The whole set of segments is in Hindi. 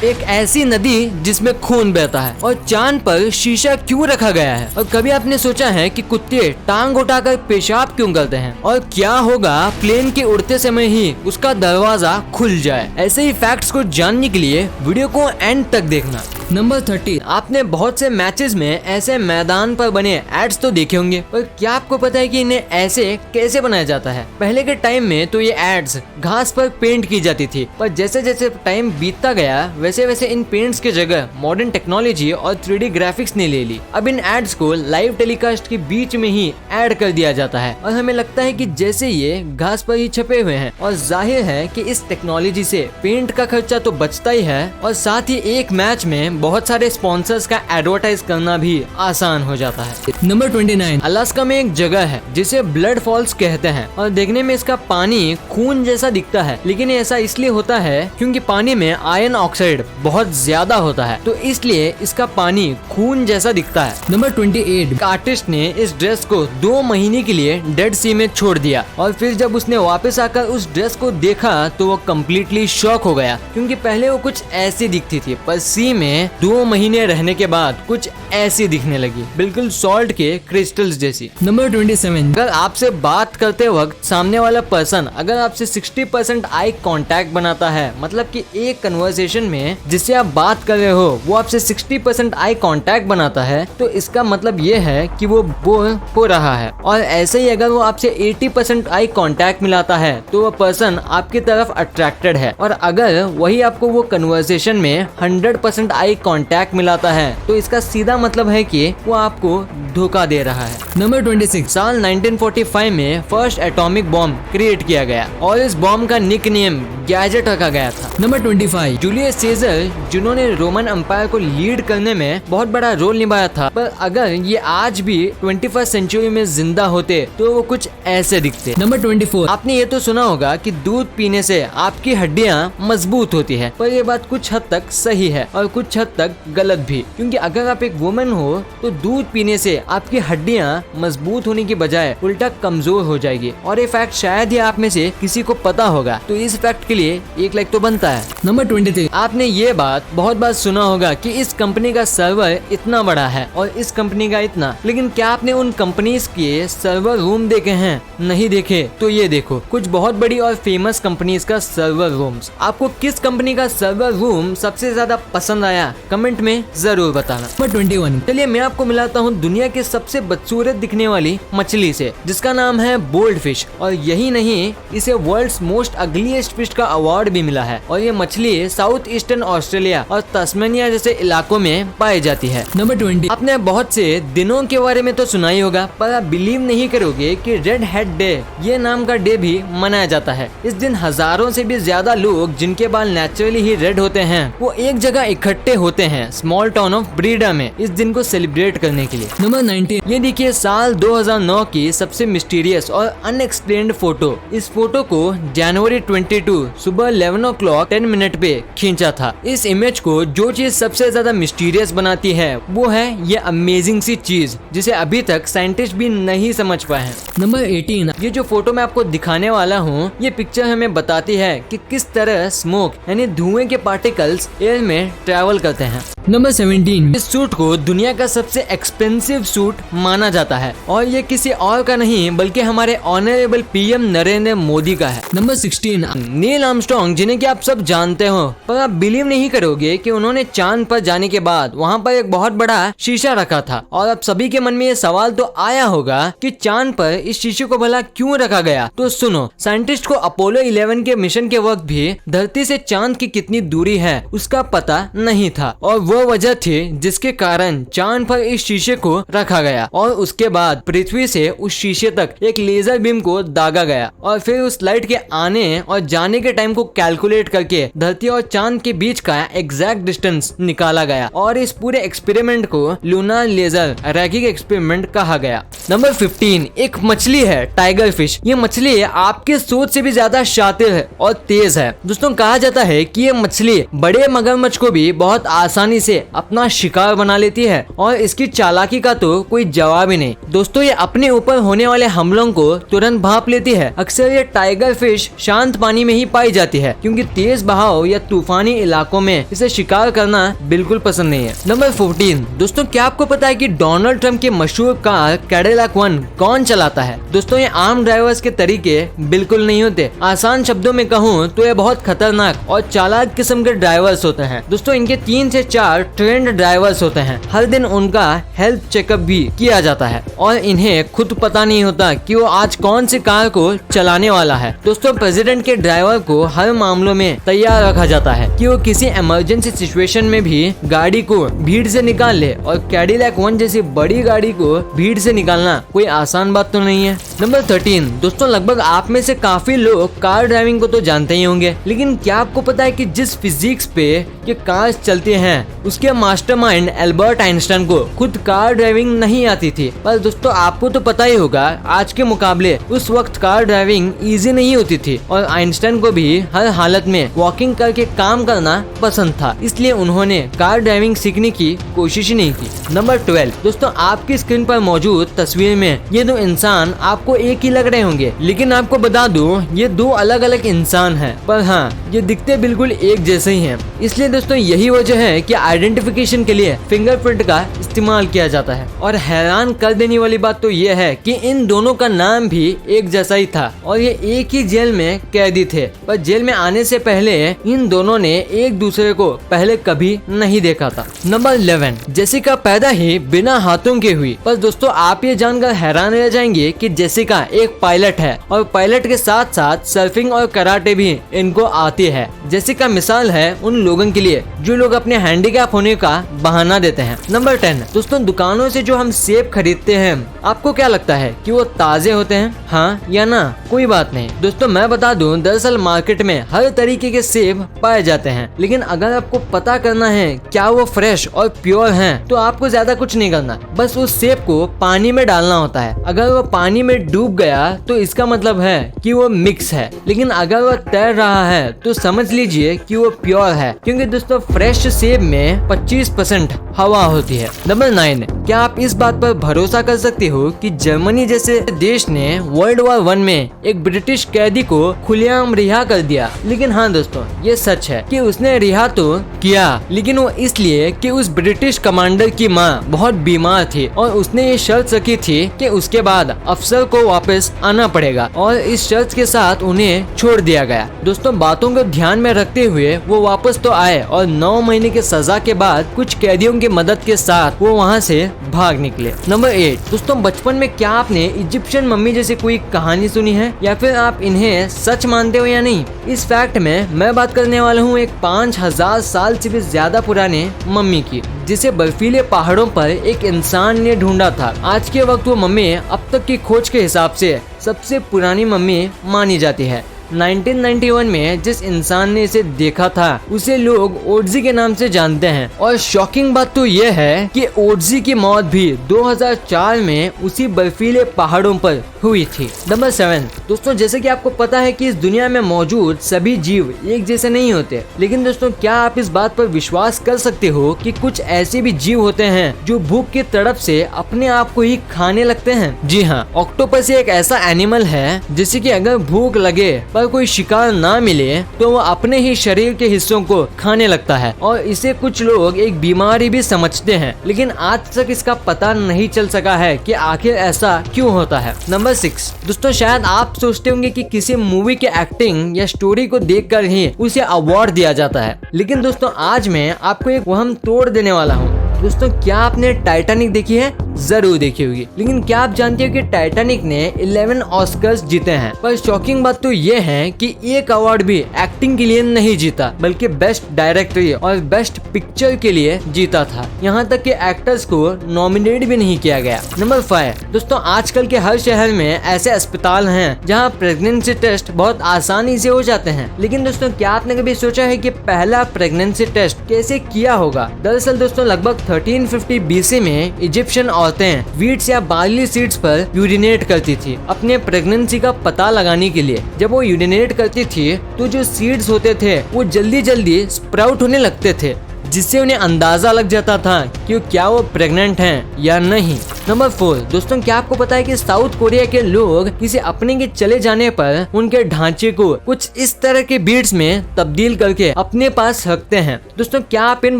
एक ऐसी नदी जिसमें खून बहता है। और चांद पर शीशा क्यों रखा गया है? और कभी आपने सोचा है कि कुत्ते टांग उठाकर पेशाब क्यों करते हैं? और क्या होगा प्लेन के उड़ते समय ही उसका दरवाजा खुल जाए? ऐसे ही फैक्ट्स को जानने के लिए वीडियो को एंड तक देखना। नंबर 30, आपने बहुत से मैचेस में ऐसे मैदान पर बने एड्स तो देखे होंगे, पर क्या आपको पता है कि इन्हें ऐसे कैसे बनाया जाता है? पहले के टाइम में तो ये एड्स घास पर पेंट की जाती थी, पर जैसे जैसे टाइम बीतता गया वैसे वैसे इन पेंट्स की जगह मॉडर्न टेक्नोलॉजी और 3D ग्राफिक्स ने ले ली। अब इन एड्स को लाइव टेलीकास्ट के बीच में ही ऐड कर दिया जाता है और हमें लगता है कि जैसे ये घास पर ही छपे हुए हैं। और जाहिर है कि इस टेक्नोलॉजी से पेंट का खर्चा तो बचता ही है और साथ ही एक मैच में बहुत सारे स्पॉन्सर्स का एडवर्टाइज करना भी आसान हो जाता है। नंबर 29, अलास्का में एक जगह है जिसे ब्लड फॉल्स कहते हैं और देखने में इसका पानी खून जैसा दिखता है, लेकिन ऐसा इसलिए होता है क्योंकि पानी में आयरन ऑक्साइड बहुत ज्यादा होता है, तो इसलिए इसका पानी खून जैसा दिखता है। नंबर 28, आर्टिस्ट ने इस ड्रेस को 2 महीने के लिए डेड सी में छोड़ दिया और फिर जब उसने वापस आकर उस ड्रेस को देखा तो वो कम्प्लीटली शॉक हो गया, क्योंकि पहले वो कुछ ऐसी दिखती थी पर सी में 2 महीने रहने के बाद कुछ ऐसी दिखने लगी, बिल्कुल सॉल्ट के क्रिस्टल्स जैसी। नंबर 27, अगर आपसे बात करते वक्त सामने वाला पर्सन अगर आपसे 60% आई कांटेक्ट बनाता है, मतलब कि एक कन्वर्सेशन में जिससे आप बात कर रहे हो वो आपसे 60% आई कांटेक्ट बनाता है, तो इसका मतलब ये है कि वो बोर हो रहा है। और ऐसे ही अगर वो आपसे 80% आई कांटेक्ट मिलाता है तो वो पर्सन आपकी तरफ अट्रैक्टेड है, और अगर वही आपको वो कन्वर्सेशन में 100% आई कांटेक्ट मिलाता है तो इसका सीधा मतलब है कि वो आपको धोखा दे रहा है। नंबर 26, साल 1945 में फर्स्ट एटॉमिक बॉम्ब क्रिएट किया गया और इस बॉम्ब का निक नेम गैजेट रखा गया था। नंबर 25, जूलियस सीजर जिन्होंने रोमन एम्पायर को लीड करने में बहुत बड़ा रोल निभाया था, पर अगर ये आज भी 21st सेंचुरी में जिंदा होते तो वो कुछ ऐसे दिखते। नंबर 24, आपने ये तो सुना होगा कि दूध पीने से आपकी हड्डियां मजबूत होती है, पर ये बात कुछ हद तक सही है और कुछ हद तक गलत भी, क्योंकि अगर आप एक वुमन हो तो दूध पीने से आपकी हड्डियां मजबूत होने की बजाय उल्टा कमजोर हो जाएगी। और ये फैक्ट शायद ही आप में से किसी को पता होगा, तो इस फैक्ट के लिए 1 लाइक तो बनता है। नंबर 23, आपने ये बात बहुत बार सुना होगा कि इस कंपनी का सर्वर इतना बड़ा है और इस कंपनी का इतना, लेकिन क्या आपने उन कंपनीज के सर्वर रूम देखे हैं? नहीं देखे तो ये देखो कुछ बहुत बड़ी और फेमस कंपनीज का सर्वर रूम्स। आपको किस कंपनी का सर्वर रूम सबसे ज्यादा पसंद आया कमेंट में जरूर बताना। नंबर 21, चलिए मैं आपको मिलाता हूँ दुनिया के सबसे बदसूरत दिखने वाली मछली से, जिसका नाम है बोल्ड फिश। और यही नहीं, इसे वर्ल्ड्स मोस्ट अगलीस्ट फिश का अवार्ड भी मिला है और ये मछली साउथ ईस्टर्न ऑस्ट्रेलिया और तस्मेनिया जैसे इलाकों में पाई जाती है। नंबर 20, आपने बहुत से दिनों के बारे में तो सुना ही होगा, पर आप बिलीव नहीं करोगे कि रेड हेड डे ये नाम का डे भी मनाया जाता है। इस दिन हजारों से भी ज्यादा लोग जिनके बाल नेचुरली ही रेड होते हैं वो एक जगह इकट्ठे होते हैं स्मॉल टाउन ऑफ ब्रीडा में इस दिन को सेलिब्रेट करने के लिए। नंबर 19, ये देखिए साल 2009 की सबसे मिस्टीरियस और अनएक्सप्लेन्ड फोटो। इस फोटो को जनवरी 22 सुबह 11:10 पे खींचा था। इस इमेज को जो चीज सबसे ज्यादा मिस्टीरियस बनाती है वो है ये अमेजिंग सी चीज जिसे अभी तक साइंटिस्ट भी नहीं समझ पाए हैं। नंबर 18, ये जो फोटो मैं आपको दिखाने वाला हूँ ये पिक्चर हमें बताती है कि किस तरह स्मोक यानी धुएं के पार्टिकल्स एयर में ट्रैवल करते हैं। नंबर 17, इस सूट को दुनिया का सबसे एक्सपेंसिव सूट माना जाता है और ये किसी और का नहीं बल्कि हमारे ऑनरेबल पीएम नरेंद्र मोदी का है। नंबर 16, नील आर्मस्ट्रांग जिन्हें कि आप सब जानते हो, पर आप बिलीव नहीं करोगे कि उन्होंने चांद पर जाने के बाद वहाँ पर एक बहुत बड़ा शीशा रखा था। और अब सभी के मन में ये सवाल तो आया होगा कि चांद पर इस शीशे को भला क्यों रखा गया? तो सुनो, साइंटिस्ट को अपोलो 11 के मिशन के वक्त भी धरती से चांद की कितनी दूरी है उसका पता नहीं था और वो वजह थी जिसके कारण चांद पर इस शीशे को रखा गया और उसके बाद पृथ्वी से उस शीशे तक एक लेजर बीम को दागा गया और फिर उस लाइट के आने और जाने के टाइम को कैलकुलेट करके धरती और चांद के बीच का एग्जैक्ट डिस्टेंस निकाला गया और इस पूरे एक्सपेरिमेंट को लूनार लेजर रैगिंग एक्सपेरिमेंट कहा गया। नंबर 15, एक मछली है टाइगर फिश। ये मछली आपके सोच से भी ज्यादा शातिर है और तेज है। दोस्तों कहा जाता है कि ये मछली बड़े मगरमच्छ को भी बहुत आसानी इसे अपना शिकार बना लेती है और इसकी चालाकी का तो कोई जवाब ही नहीं। दोस्तों ये अपने ऊपर होने वाले हमलों को तुरंत भांप लेती है। अक्सर ये टाइगर फिश शांत पानी में ही पाई जाती है क्योंकि तेज बहाव या तूफानी इलाकों में इसे शिकार करना बिल्कुल पसंद नहीं है। नंबर 14 दोस्तों, क्या आपको पता है कि डोनाल्ड ट्रंप की मशहूर कार कैडिलैक 1 कौन चलाता है? दोस्तों ये आम ड्राइवर्स के तरीके बिल्कुल नहीं होते। आसान शब्दों में कहूँ तो ये बहुत खतरनाक और चालाक किस्म के ड्राइवर्स होते हैं। दोस्तों इनके 3 से 4 ट्रेंड ड्राइवर्स होते हैं। हर दिन उनका हेल्थ चेकअप भी किया जाता है और इन्हें खुद पता नहीं होता कि वो आज कौन सी कार को चलाने वाला है। दोस्तों प्रेसिडेंट के ड्राइवर को हर मामलों में तैयार रखा जाता है कि वो किसी इमरजेंसी सिचुएशन में भी गाड़ी को भीड़ से निकाल ले, और कैडिलैक 1 जैसी बड़ी गाड़ी को भीड़ से निकालना कोई आसान बात तो नहीं है। नंबर 13 दोस्तों, लगभग आप में से काफी लोग कार ड्राइविंग को तो जानते ही होंगे, लेकिन क्या आपको पता है कि जिस फिजिक्स पे ये कार्स चलती हैं उसके मास्टरमाइंड एल्बर्ट आइंस्टाइन को खुद कार ड्राइविंग नहीं आती थी। पर दोस्तों आपको तो पता ही होगा आज के मुकाबले उस वक्त कार ड्राइविंग इजी नहीं होती थी और आइंस्टाइन को भी हर हालत में वॉकिंग करके काम करना पसंद था, इसलिए उन्होंने कार ड्राइविंग सीखने की कोशिश ही नहीं की। नंबर 12 दोस्तों, आपकी स्क्रीन पर मौजूद तस्वीर में ये 2 इंसान आपको एक ही लग रहे होंगे, लेकिन आपको बता दूं ये 2 अलग अलग इंसान हैं, पर हाँ ये दिखते बिल्कुल एक जैसे ही हैं। इसलिए दोस्तों यही वजह है कि आइडेंटिफिकेशन के लिए फिंगरप्रिंट का इस्तेमाल किया जाता है। और हैरान कर देने वाली बात तो ये है कि इन दोनों का नाम भी एक जैसा ही था और ये एक ही जेल में कैदी थे, पर जेल में आने से पहले इन दोनों ने एक दूसरे को पहले कभी नहीं देखा था। नंबर 11 जेसिका पैदा ही बिना हाथों के हुई। पर दोस्तों आप ये जानकर हैरान रह जाएंगे कि जेसिका एक पायलट है और पायलट के साथ साथ सर्फिंग और कराटे भी इनको आती है। जेसिका मिसाल है उन लोगों के लिए जो लोग अपने हैंडीकैप होने का बहाना देते हैं। नंबर 10 दोस्तों, दुकानों से जो हम सेब खरीदते हैं आपको क्या लगता है कि वो ताजे होते हैं, हाँ या ना? कोई बात नहीं दोस्तों, मैं बता दूं दरअसल मार्केट में हर तरीके के सेब पाए जाते हैं, लेकिन अगर आपको पता करना है क्या वो फ्रेश और प्योर हैं, तो आपको ज्यादा कुछ नहीं करना, बस उस सेब को पानी में डालना होता है। अगर वो पानी में डूब गया तो इसका मतलब है कि वो मिक्स है, लेकिन अगर वो तैर रहा है तो समझ लीजिए कि वो प्योर है, क्योंकि दोस्तों फ्रेश सेब में 25% हवा होती है। नंबर 9 क्या आप इस बात पर भरोसा कर सकते हो कि जर्मनी जैसे देश ने वर्ल्ड वॉर 1 में एक ब्रिटिश कैदी को खुलेआम रिहा कर दिया? लेकिन हाँ दोस्तों ये सच है कि उसने रिहा तो किया, लेकिन वो इसलिए कि उस ब्रिटिश कमांडर की माँ बहुत बीमार थी और उसने ये शर्त रखी थी कि उसके बाद अफसर को वापस आना पड़ेगा, और इस शर्त के साथ उन्हें छोड़ दिया गया। दोस्तों बातों को ध्यान में रखते हुए वो वापस तो आए और 9 महीने की सजा के बाद कुछ कैदियों की मदद के साथ वो वहाँ से भाग निकले। नंबर 8 दोस्तों, बचपन में क्या आपने इजिप्शियन मम्मी जैसी कोई कहानी सुनी है, या फिर आप इन्हें सच मानते हो या नहीं? इस फैक्ट में मैं बात करने वाला हूँ एक 5000 साल से भी ज्यादा पुराने मम्मी की, जिसे बर्फीले पहाड़ों पर एक इंसान ने ढूंढा था। आज के वक्त वो मम्मी अब तक की खोज के हिसाब से सबसे पुरानी मम्मी मानी जाती है। 1991 में जिस इंसान ने इसे देखा था उसे लोग ओडजी के नाम से जानते हैं, और शॉकिंग बात तो ये है कि ओडजी की मौत भी 2004 में उसी बर्फीले पहाड़ों पर हुई थी। नंबर 7 दोस्तों, जैसे कि आपको पता है कि इस दुनिया में मौजूद सभी जीव एक जैसे नहीं होते, लेकिन दोस्तों क्या आप इस बात पर विश्वास कर सकते हो कि कुछ ऐसे भी जीव होते हैं जो भूख की तड़प से अपने आप को ही खाने लगते हैं? जी हाँ, ऑक्टोपस एक ऐसा एनिमल है जिसे कि अगर भूख लगे पर कोई शिकार ना मिले तो वो अपने ही शरीर के हिस्सों को खाने लगता है, और इसे कुछ लोग एक बीमारी भी समझते हैं, लेकिन आज तक इसका पता नहीं चल सका है कि आखिर ऐसा क्यों होता है। नंबर 6 दोस्तों, शायद आप सोचते होंगे कि किसी मूवी के एक्टिंग या स्टोरी को देखकर ही उसे अवार्ड दिया जाता है, लेकिन दोस्तों आज मैं आपको एक वहम तोड़ देने वाला हूँ। दोस्तों क्या आपने टाइटैनिक देखी है? जरूर देखी होगी, लेकिन क्या आप जानते हो कि टाइटैनिक ने 11 ऑस्कर्स जीते हैं? पर शॉकिंग बात तो ये है कि एक अवार्ड भी एक्टिंग के लिए नहीं जीता, बल्कि बेस्ट डायरेक्टर और बेस्ट पिक्चर के लिए जीता था। यहाँ तक कि एक्टर्स को नॉमिनेट भी नहीं किया गया। नंबर 5 दोस्तों, आजकल के हर शहर में ऐसे अस्पताल हैं जहाँ प्रेगनेंसी टेस्ट बहुत आसानी से हो जाते हैं, लेकिन दोस्तों क्या आपने कभी सोचा है कि पहला प्रेगनेंसी टेस्ट कैसे किया होगा? दरअसल दोस्तों लगभग 1350 BC में इजिप्शियन औरतें वीट्स या बार्ली सीड्स पर यूरिनेट करती थी अपने प्रेगनेंसी का पता लगाने के लिए। जब वो यूरिनेट करती थी तो जो सीड्स होते थे वो जल्दी जल्दी स्प्राउट होने लगते थे, जिससे उन्हें अंदाजा लग जाता था कि क्या वो प्रेग्नेंट हैं या नहीं। नंबर 4 दोस्तों, क्या आपको पता है कि साउथ कोरिया के लोग किसी अपने के चले जाने पर उनके ढांचे को कुछ इस तरह के बीट्स में तब्दील करके अपने पास रखते हैं। दोस्तों, क्या आप इन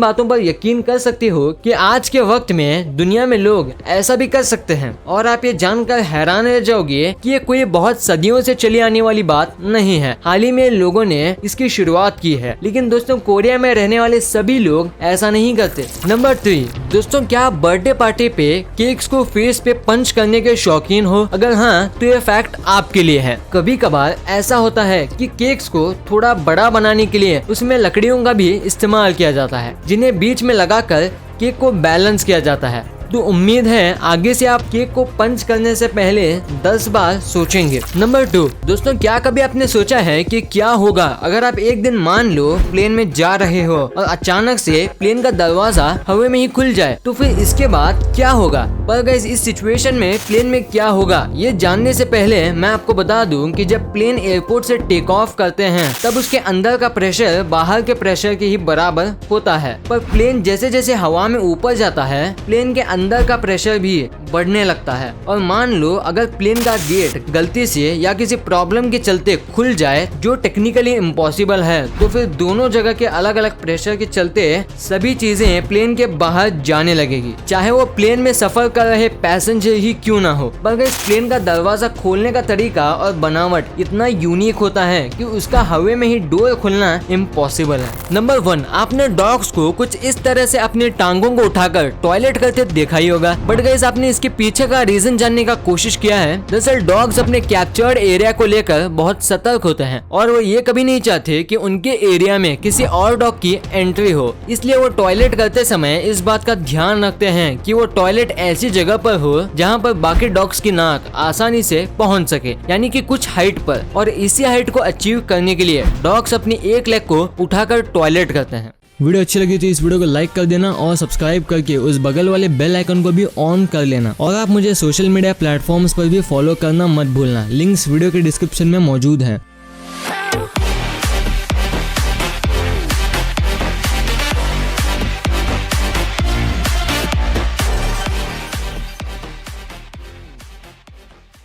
बातों पर यकीन कर सकते हो कि आज के वक्त में दुनिया में लोग ऐसा भी कर सकते हैं? और आप ये जानकर हैरान रह जाओगे कि ये कोई बहुत सदियों से चली आने वाली बात नहीं है, हाल ही में लोगों ने इसकी शुरुआत की है। लेकिन दोस्तों, कोरिया में रहने वाले सभी लोग ऐसा नहीं करते। नंबर 3 दोस्तों, क्या आप बर्थडे पार्टी पे केक्स को फेस पे पंच करने के शौकीन हो? अगर हाँ, तो ये फैक्ट आपके लिए है। कभी कभार ऐसा होता है कि केक्स को थोड़ा बड़ा बनाने के लिए उसमें लकड़ियों का भी इस्तेमाल किया जाता है, जिन्हें बीच में लगाकर केक को बैलेंस किया जाता है। तो उम्मीद है आगे से आप केक को पंच करने से पहले 10 बार सोचेंगे। नंबर 2 दोस्तों, क्या कभी आपने सोचा है कि क्या होगा अगर आप एक दिन मान लो प्लेन में जा रहे हो और अचानक से प्लेन का दरवाजा हवा में ही खुल जाए, तो फिर इसके बाद क्या होगा? पर गाइस, इस सिचुएशन में प्लेन में क्या होगा ये जानने से पहले मैं आपको बता दूं कि जब प्लेन एयरपोर्ट से टेक ऑफ करते हैं तब उसके अंदर का प्रेशर बाहर के प्रेशर के ही बराबर होता है। पर प्लेन जैसे जैसे हवा में ऊपर जाता है, प्लेन के अंदर का प्रेशर भी बढ़ने लगता है। और मान लो अगर प्लेन का गेट गलती से या किसी प्रॉब्लम के चलते खुल जाए, जो टेक्निकली इम्पॉसिबल है, तो फिर दोनों जगह के अलग अलग प्रेशर के चलते सभी चीजें प्लेन के बाहर जाने लगेगी, चाहे वो प्लेन में सफर कर रहे पैसेंजर ही क्यों ना हो। बल्कि इस प्लेन का दरवाजा खोलने का तरीका और बनावट इतना यूनिक होता है कि उसका हवा में ही डोर खुलना इम्पॉसिबल है। नंबर 1 आपने डॉग्स को कुछ इस तरह से अपनी टांगों को उठाकर टॉयलेट करते देखा ही होगा। बट गाइस, आपने इसके पीछे का रीजन जानने का कोशिश किया है? दरअसल डॉग्स अपने कैप्चर्ड एरिया को लेकर बहुत सतर्क होते हैं और वो ये कभी नहीं चाहते कि उनके एरिया में किसी और डॉग की एंट्री हो। इसलिए वो टॉयलेट करते समय इस बात का ध्यान रखते हैं कि वो टॉयलेट ऐसी जगह पर हो जहाँ पर बाकी डॉग्स की नाक आसानी से पहुँच सके, यानी कि कुछ हाइट पर। और इसी हाइट को अचीव करने के लिए डॉग्स अपनी एक लेग को उठाकर टॉयलेट करते हैं। वीडियो अच्छी लगी तो इस वीडियो को लाइक कर देना और सब्सक्राइब करके उस बगल वाले बेल आइकन को भी ऑन कर लेना। और आप मुझे सोशल मीडिया प्लेटफॉर्म्स पर भी फॉलो करना मत भूलना। लिंक्स वीडियो के डिस्क्रिप्शन में मौजूद हैं।